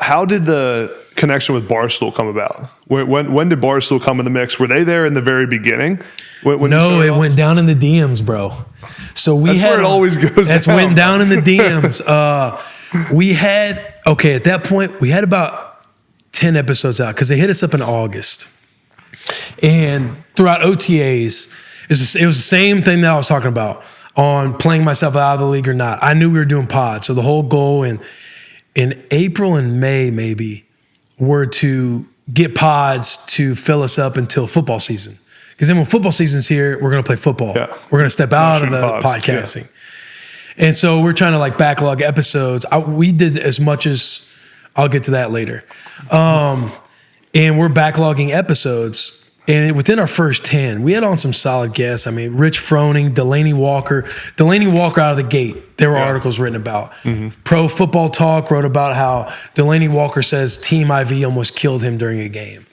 How did the connection with Barstool come about? When did Barstool come in the mix? Were they there in the very beginning? No, it went down in the DMs, bro. So that's where it always goes. That's went down in the DMs. At that point, we had about 10 episodes out because they hit us up in August. And throughout OTAs, it was the same thing that I was talking about on playing myself out of the league or not. I knew we were doing pods. So the whole goal in April and May maybe were to get pods to fill us up until football season. Because then when football season's here, we're going to play football. Yeah. We're going to step out of the podcasting. Yeah. And so we're trying to like backlog episodes. We did as much as, I'll get to that later. And we're backlogging episodes. And within our first 10, we had on some solid guests. I mean, Rich Froning, Delaney Walker. Delaney Walker out of the gate, there were articles written about. Mm-hmm. Pro Football Talk wrote about how Delaney Walker says Team IV almost killed him during a game.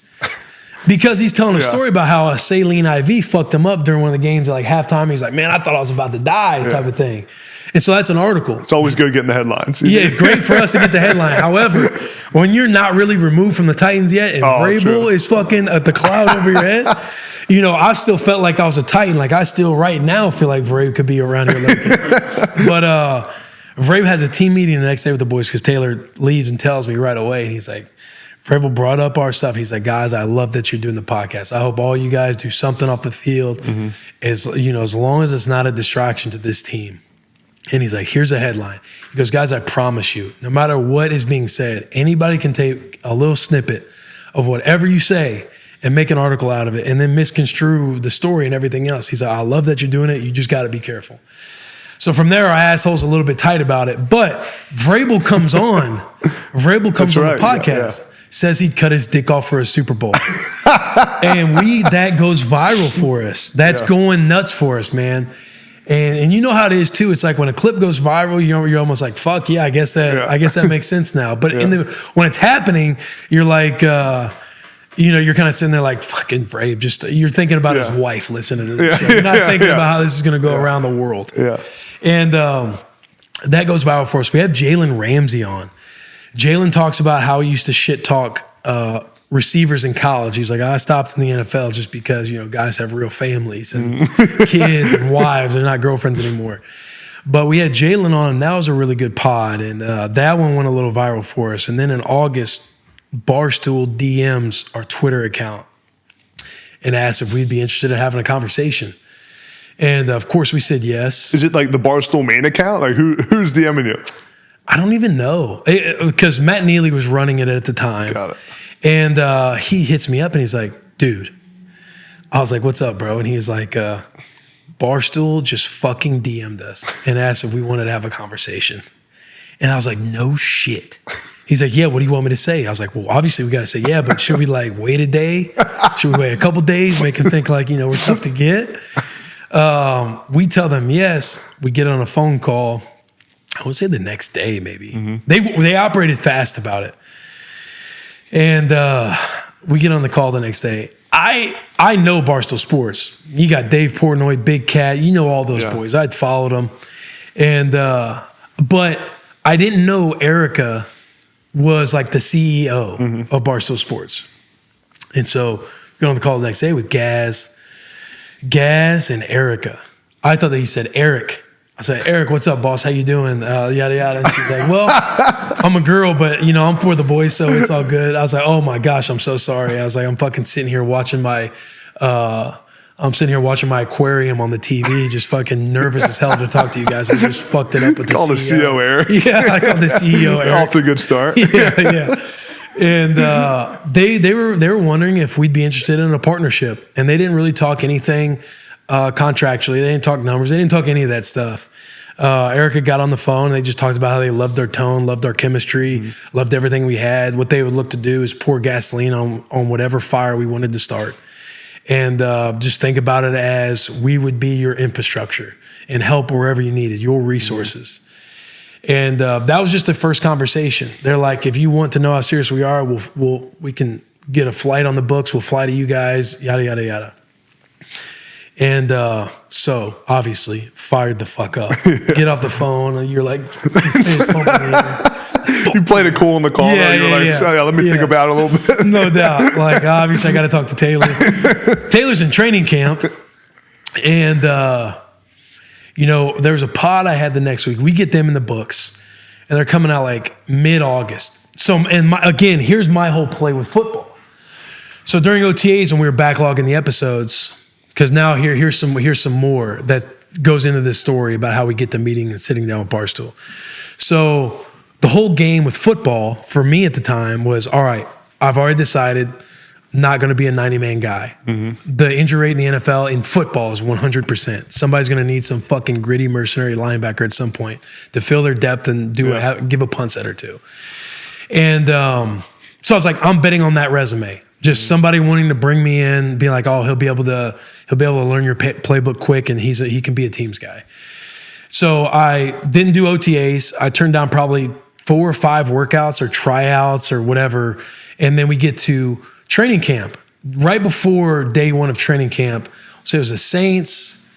Because he's telling a story about how a saline IV fucked him up during one of the games at like halftime. He's like, man, I thought I was about to die type of thing. And so that's an article. It's always good getting the headlines. Yeah, great for us to get the headline. However, when you're not really removed from the Titans yet and Vrabel is fucking at the cloud over your head, you know, I still felt like I was a Titan. Like I still right now feel like Vrabel could be around here lurking. But Vrabel has a team meeting the next day with the boys because Taylor leaves and tells me right away. And he's like, Vrabel brought up our stuff. He's like, guys, I love that you're doing the podcast. I hope all you guys do something off the field as long as it's not a distraction to this team. And he's like, here's a headline. He goes, guys, I promise you, no matter what is being said, anybody can take a little snippet of whatever you say and make an article out of it and then misconstrue the story and everything else. He's like, I love that you're doing it. You just got to be careful. So from there, our asshole's a little bit tight about it. But Vrabel comes on. Vrabel comes on the podcast. Says he'd cut his dick off for a Super Bowl. And that goes viral for us. That's going nuts for us, man. And you know how it is too. It's like when a clip goes viral, you're almost like, fuck yeah, I guess that makes sense now. But when it's happening, you're like, you're kind of sitting there like, fucking Vrabel. You're thinking about his wife listening to this show. You're not thinking about how this is going to go around the world. Yeah. And that goes viral for us. We have Jalen Ramsey on. Jalen talks about how he used to shit talk receivers in college. He's like, I stopped in the NFL just because, guys have real families and kids and wives. They're not girlfriends anymore. But we had Jalen on, and that was a really good pod. And that one went a little viral for us. And then in August, Barstool DMs our Twitter account and asked if we'd be interested in having a conversation. And of course we said yes. Is it like the Barstool main account? Like who's DMing you? I don't even know, because Matt Neely was running it at the time. Got it. And he hits me up and he's like, dude. I was like, what's up, bro? And he's like, Barstool just fucking DM'd us and asked if we wanted to have a conversation. And I was like, no shit. He's like, yeah, what do you want me to say? I was like, well, obviously we got to say yeah, but should we like wait a day? Should we wait a couple days, make them think like, we're tough to get? We tell them yes. We get on a phone call. I would say the next day, maybe. Mm-hmm. They operated fast about it. And we get on the call the next day. I know Barstool Sports. You got Dave Portnoy, Big Cat. You know all those boys. I'd followed them. And but I didn't know Erica was like the CEO of Barstool Sports. And so we get on the call the next day with Gaz and Erica. I thought that he said Eric. I said, Eric, what's up, boss? How you doing? Yada, yada. And she's like, well, I'm a girl, but, I'm for the boys, so it's all good. I was like, oh, my gosh, I'm so sorry. I was like, I'm fucking sitting here watching my aquarium on the TV, just fucking nervous as hell to talk to you guys. I just fucked it up with the CEO. The CEO Eric. Yeah, I called the CEO Eric. Off to a good start. Yeah. And they were wondering if we'd be interested in a partnership. And they didn't really talk anything contractually. They didn't talk numbers. They didn't talk any of that stuff. Erica got on the phone and they just talked about how they loved our tone, loved our chemistry, loved everything we had. What they would look to do is pour gasoline on whatever fire we wanted to start. And just think about it as we would be your infrastructure and help wherever you needed, your resources. And that was just the first conversation. They're like, if you want to know how serious we are, we can get a flight on the books. We'll fly to you guys, yada, yada, yada. And so, obviously, fired the fuck up. Get off the phone, and you're like, fuck You played it cool in the call. Yeah, you were yeah, like, let me think about it a little bit. No doubt. Like, obviously, I got to talk to Taylor. Taylor's in training camp. And, there's a pod I had the next week. We get them in the books. And they're coming out like mid-August. So, again, here's my whole play with football. So during OTAs, when we were backlogging the episodes, because now here's some more that goes into this story about how we get to meeting and sitting down with Barstool. So the whole game with football for me at the time was, all right, I've already decided not going to be a 90-man guy. Mm-hmm. The injury rate in the NFL in football is 100%. Somebody's going to need some fucking gritty mercenary linebacker at some point to fill their depth and give a punt set or two. And so I was like, I'm betting on that resume. Just somebody wanting to bring me in, be like, oh, he'll be able to learn your playbook quick, and he can be a teams guy. So I didn't do OTAs. I turned down probably 4 or 5 workouts or tryouts or whatever, and then we get to training camp. Right before day 1 of training camp, so it was the Saints,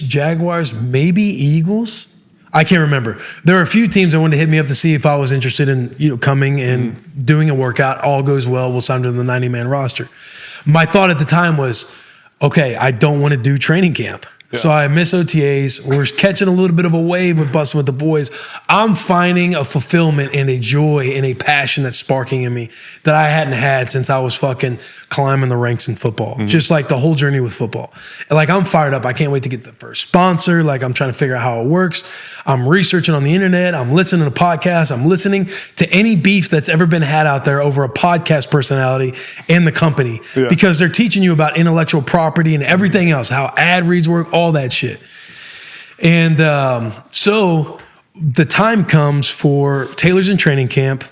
Jaguars, maybe Eagles. I can't remember. There are a few teams that wanted to hit me up to see if I was interested in coming and doing a workout. All goes well, we'll sign to the 90-man roster. My thought at the time was, okay, I don't want to do training camp. Yeah. So I miss OTAs. We're catching a little bit of a wave with Bussin' with the Boys. I'm finding a fulfillment and a joy and a passion that's sparking in me that I hadn't had since I was fucking climbing the ranks in football. Mm-hmm. Just like the whole journey with football. And like, I'm fired up. I can't wait to get the first sponsor. Like, I'm trying to figure out how it works. I'm researching on the internet. I'm listening to podcasts. I'm listening to any beef that's ever been had out there over a podcast personality and the company. Yeah. Because they're teaching you about intellectual property and everything else, how ad reads work, all that shit. And so the time comes for Taylor's in training camp.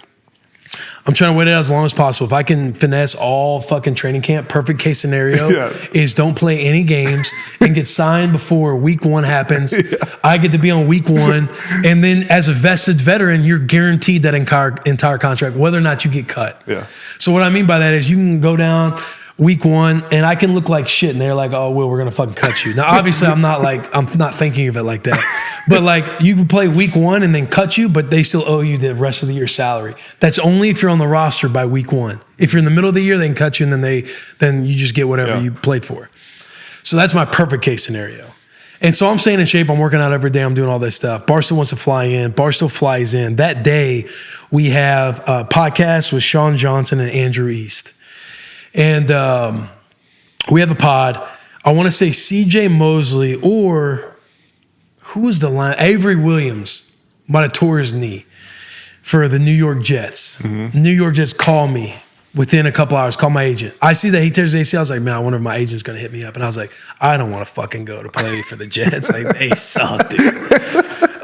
I'm trying to wait it out as long as possible. If I can finesse all fucking training camp, perfect case scenario is don't play any games and get signed before week 1 happens. Yeah. I get to be on week 1. And then as a vested veteran, you're guaranteed that entire contract, whether or not you get cut. Yeah. So what I mean by that is you can go down week 1 and I can look like shit and they're like, oh, Will, we're going to fucking cut you. Now, obviously I'm not thinking of it like that, but like you can play week 1 and then cut you, but they still owe you the rest of the year's salary. That's only if you're on the roster by week 1. If you're in the middle of the year, they can cut you and then you just get whatever you played for. So that's my perfect case scenario. And so I'm staying in shape. I'm working out every day. I'm doing all this stuff. Barstool wants to fly in. Barstool flies in. That day we have a podcast with Sean Johnson and Andrew East. And we have a pod. I want to say CJ Mosley or who was the line? Avery Williams might have tore his knee for the New York Jets. Mm-hmm. New York Jets call me within a couple hours, call my agent. I see that he tears the ACL. I was like, man, I wonder if my agent's going to hit me up. And I was like, I don't want to fucking go to play for the Jets. Like, they suck, dude.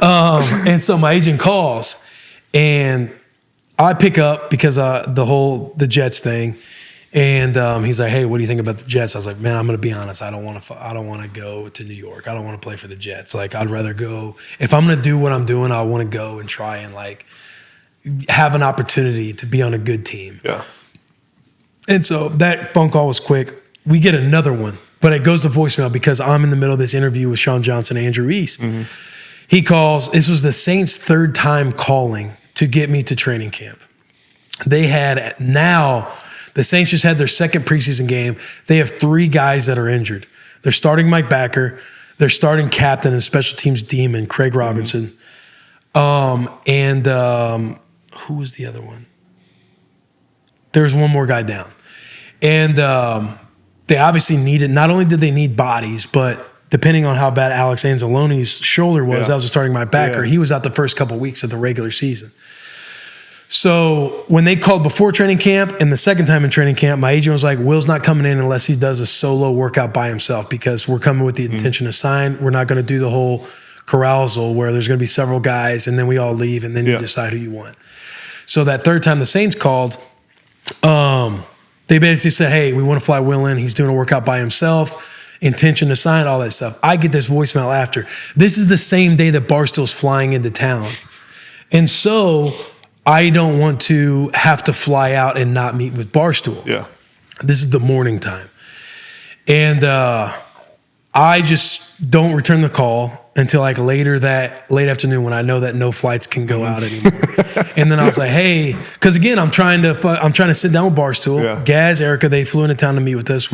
And so my agent calls and I pick up because the Jets thing. And he's like, hey, what do you think about the Jets? I was like, man, I'm going to be honest. I don't want to go to New York. I don't want to play for the Jets. Like, I'd rather go. If I'm going to do what I'm doing, I want to go and try and like have an opportunity to be on a good team. Yeah. And so that phone call was quick. We get another one, but it goes to voicemail because I'm in the middle of this interview with Sean Johnson and Andrew East. Mm-hmm. He calls. This was the Saints' 3rd time calling to get me to training camp. The Saints just had their 2nd preseason game. They have 3 guys that are injured. They're starting Mike Backer. They're starting captain and special teams demon, Craig Robinson. Mm-hmm. Who was the other one? There's one more guy down. And they obviously needed, not only did they need bodies, but depending on how bad Alex Anzalone's shoulder was, that was a starting Mike Backer. He was out the first couple weeks of the regular season. So when they called before training camp and the 2nd time in training camp, my agent was like, Will's not coming in unless he does a solo workout by himself because we're coming with the intention to sign. We're not going to do the whole carousel where there's going to be several guys and then we all leave and then you decide who you want. So that 3rd time the Saints called, they basically said, hey, we want to fly Will in. He's doing a workout by himself, intention to sign, all that stuff. I get this voicemail after. This is the same day that Barstool's flying into town. And so I don't want to have to fly out and not meet with Barstool. Yeah. This is the morning time. And I just don't return the call until like late afternoon when I know that no flights can go out anymore. And then I was like, hey, because again, I'm trying to sit down with Barstool. Yeah. Gaz, Erica, they flew into town to meet with us.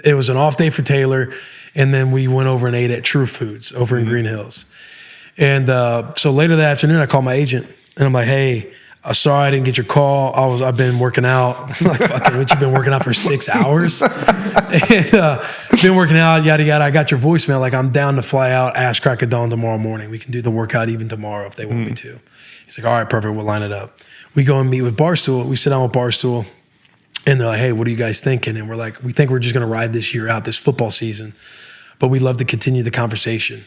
It was an off day for Taylor, and then we went over and ate at True Foods over in Green Hills. And so later that afternoon, I called my agent, and I'm like, hey, sorry I didn't get your call. I've been working out. I'm like, fucking, what, you've been working out for 6 hours? And been working out, yada, yada. I got your voicemail. Like, I'm down to fly out ass crack of dawn tomorrow morning. We can do the workout even tomorrow if they want me to. He's like, all right, perfect. We'll line it up. We go and meet with Barstool. We sit down with Barstool, and they're like, hey, what are you guys thinking? And we're like, we think we're just going to ride this year out, this football season. But we'd love to continue the conversation.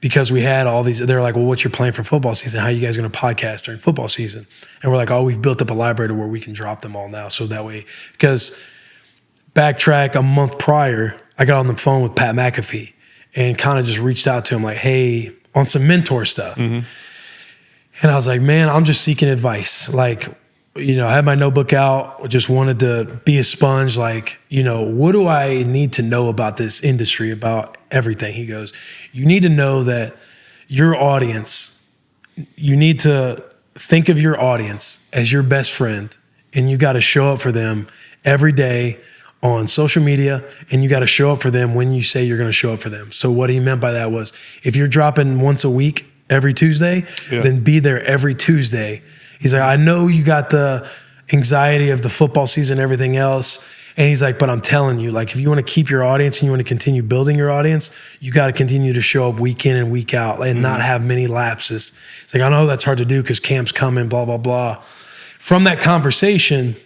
Because we had all these, they're like, well, what's your plan for football season? How are you guys going to podcast during football season? And we're like, oh, we've built up a library to where we can drop them all now. So that way, because backtrack a month prior, I got on the phone with Pat McAfee and kind of just reached out to him like, hey, on some mentor stuff. And I was like, man, I'm just seeking advice. Like, you know, I had my notebook out, just wanted to be a sponge. Like, you know, what do I need to know about this industry, about everything? He goes, you need to know that your audience, you need to think of your audience as your best friend, and you got to show up for them every day on social media, and you got to show up for them when you say you're going to show up for them. So what he meant by that was, if you're dropping once a week, every Tuesday, then be there every Tuesday. He's like, I know you got the anxiety of the football season and everything else. And he's like, but I'm telling you, like, if you want to keep your audience and you want to continue building your audience, you got to continue to show up week in and week out and not have many lapses. It's like, I know that's hard to do because camp's coming, blah, blah, blah. From that conversation,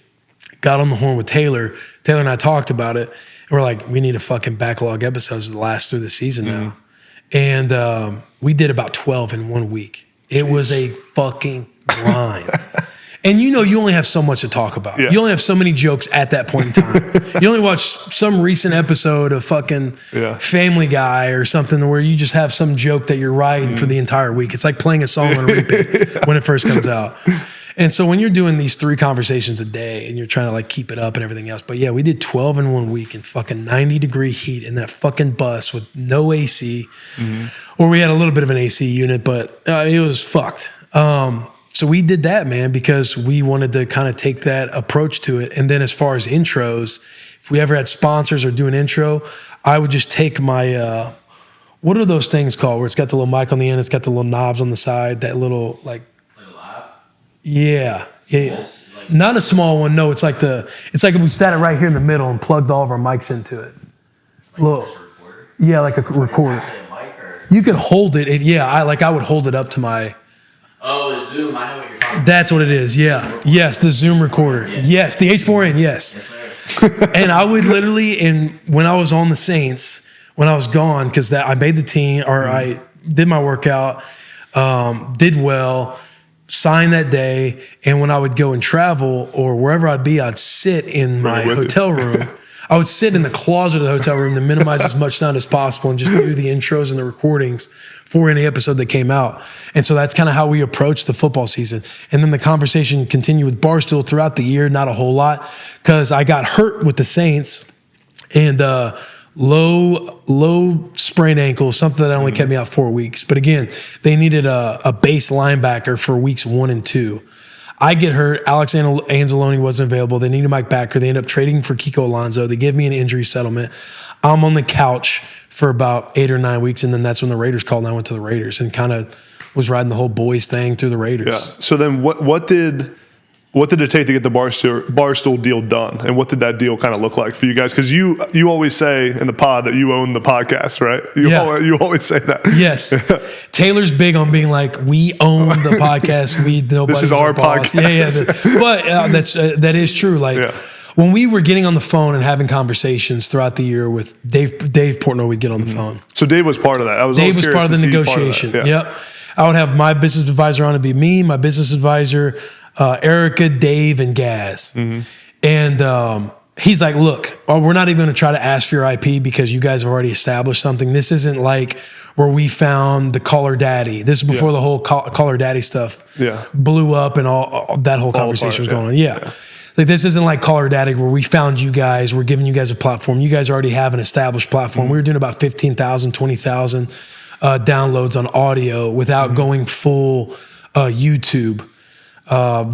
got on the horn with Taylor. Taylor and I talked about it. And we're like, we need a fucking backlog episodes to last through the season now. And we did about 12 in 1 week. It was a fucking grind. And you know, you only have so much to talk about. You only have so many jokes at that point in time. You only watch some recent episode of fucking Family Guy or something where you just have some joke that you're riding for the entire week. It's like playing a song on repeat when it first comes out. And so when you're doing these 3 conversations a day and you're trying to like keep it up and everything else, but yeah, we did 12 in 1 week in fucking 90-degree heat in that fucking bus with no AC, or we had a little bit of an AC unit, but it was fucked. So we did that, man, because we wanted to kind of take that approach to it. And then as far as intros, if we ever had sponsors or do an intro, I would just take my, what are those things called where it's got the little mic on the end, it's got the little knobs on the side, that little like live? Yeah. Not a small one. No, it's like if we sat it right here in the middle and plugged all of our mics into it. Like like a recorder. Actually a mic or? You could hold it. I would hold it up to my. Oh, the Zoom. I know what you're talking about. That's what it is. Yeah. Yes, the Zoom recorder. Yeah. Yes, the H4n. Yes. And I would literally, when I was on the Saints, when I was gone, because I made the team, or I did my workout, did well, signed that day, and when I would go and travel or wherever I'd be, I'd sit in my hotel room. I would sit in the closet of the hotel room to minimize as much sound as possible and just do the intros and the recordings for any episode that came out. And so that's kind of how we approached the football season. And then the conversation continued with Barstool throughout the year, not a whole lot, because I got hurt with the Saints and low sprained ankle, something that only kept me out 4 weeks. But again, they needed a base linebacker for weeks 1 and 2. I get hurt. Alex Anzalone wasn't available. They needed Mike Backer. They end up trading for Kiko Alonso. They give me an injury settlement. I'm on the couch for about 8 or 9 weeks, and then that's when the Raiders called, and I went to the Raiders and kind of was riding the whole boys thing through the Raiders. Yeah. So then what did it take to get the Barstool deal done, and what did that deal kind of look like for you guys? Because you always say in the pod that you own the podcast, right? You always say that. Yes. Taylor's big on being like, we own the podcast. This is our podcast. Yeah. But that is true. Like when we were getting on the phone and having conversations throughout the year with Dave Portnoy, we'd get on the phone. So Dave was part of that. Dave was part of the negotiation. Yep. I would have my business advisor on to be me, my business advisor, Erica, Dave, and Gaz. And he's like, look, we're not even going to try to ask for your IP because you guys have already established something. This isn't like where we found the Caller Daddy. This is before the whole Caller Daddy stuff blew up and all that whole conversation was going on. Like this isn't like Call Her Daddy where we found you guys, we're giving you guys a platform. You guys already have an established platform. We were doing about 15,000, 20,000 downloads on audio without going full YouTube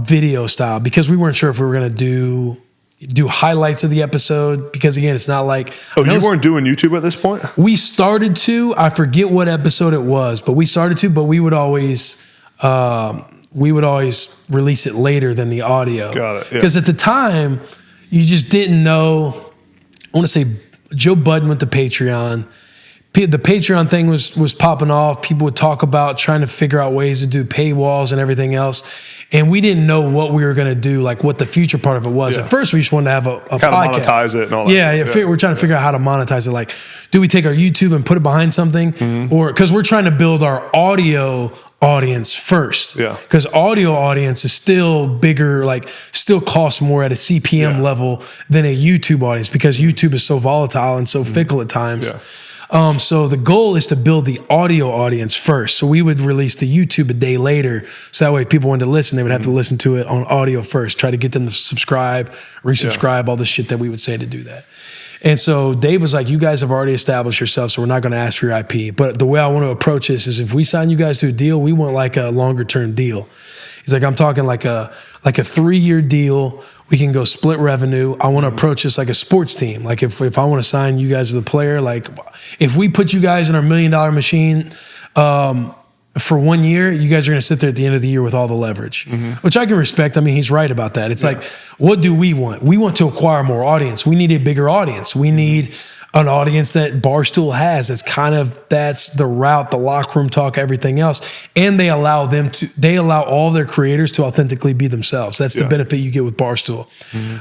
video style because we weren't sure if we were going to do highlights of the episode because again, it's not like you weren't doing YouTube at this point. We started to. I forget what episode it was, but we started to. But we would always release it later than the audio. Got it. Because at the time, you just didn't know. I want to say Joe Budden went to Patreon. The Patreon thing was popping off. People would talk about trying to figure out ways to do paywalls and everything else. And we didn't know what we were going to do, like what the future part of it was. Yeah. At first, we just wanted to have a kind podcast. of monetize it and all that. Yeah. We're trying to figure out how to monetize it. Like, do we take our YouTube and put it behind something? Or because we're trying to build our audio audience first. Yeah. Because audio audience is still bigger, like still costs more at a CPM level than a YouTube audience because YouTube is so volatile and so fickle at times. Yeah. So the goal is to build the audio audience first. So we would release the YouTube a day later. So that way people wanted to listen, they would have to listen to it on audio first, try to get them to subscribe, resubscribe, all the shit that we would say to do that. And so Dave was like, you guys have already established yourself, so we're not going to ask for your IP. But the way I want to approach this is if we sign you guys to a deal, we want like a longer term deal. He's like, I'm talking like a 3-year deal. We can go split revenue. I want to approach this like a sports team. Like if I want to sign you guys as a player, like if we put you guys in our $1 million machine for 1 year, you guys are going to sit there at the end of the year with all the leverage, which I can respect. I mean, he's right about that. It's like, what do we want? We want to acquire more audience. We need a bigger audience. We need an audience that Barstool has. That's the route, the locker room talk, everything else. And they allow all their creators to authentically be themselves. That's the benefit you get with Barstool.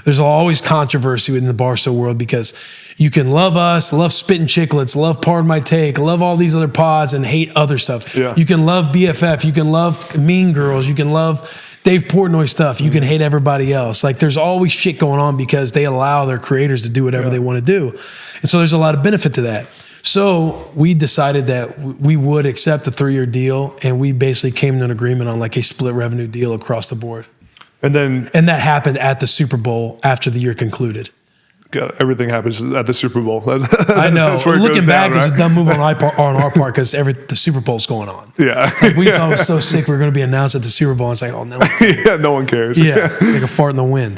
There's always controversy in the Barstool world because you can love us, love Spittin' Chicklets, love Pardon My Take, love all these other pods and hate other stuff. Yeah. You can love BFF, you can love Mean Girls, you can love Dave Portnoy stuff. You can hate everybody else. Like there's always shit going on because they allow their creators to do whatever they want to do. And so there's a lot of benefit to that. So we decided that we would accept a 3-year deal and we basically came to an agreement on like a split revenue deal across the board. And that happened at the Super Bowl after the year concluded. Everything happens at the Super Bowl. I know. Looking back, it was a dumb move on our part because the Super Bowl's going on. Yeah. Like we thought it was so sick we were going to be announced at the Super Bowl. And it's like, oh, no. No one cares. Yeah, like a fart in the wind.